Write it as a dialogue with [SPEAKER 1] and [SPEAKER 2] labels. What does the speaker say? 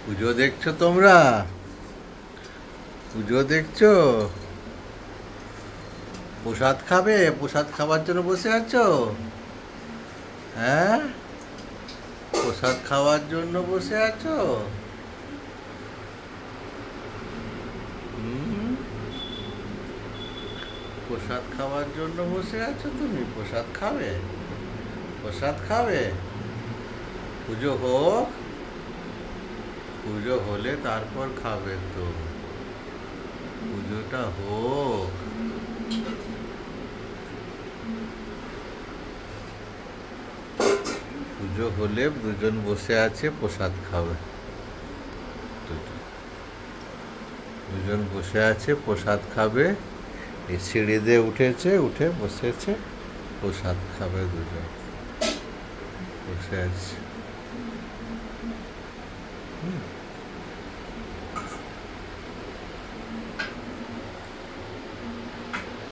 [SPEAKER 1] পুজো দেখছো তোমরা? পুজো দেখছো? প্রসাদ খাবে? প্রসাদ খাবার জন্য বসে আছো? হ্যাঁ, প্রসাদ খাওয়ার জন্য বসে আছো? হুম, প্রসাদ খাওয়ার জন্য বসে আছো তুমি? প্রসাদ খাবে? প্রসাদ খাবে? পুজো হোক, পুজো হলে তারপর খাবে তো। পুজোটা হোক। পুজো হলে দুজন বসে আছে, প্রসাদ খাবে। দুজন বসে আছে, প্রসাদ খাবে। এই সিঁড়ি দিয়ে উঠেছে, উঠে বসেছে, প্রসাদ খাবে। দুজন বসে আছে।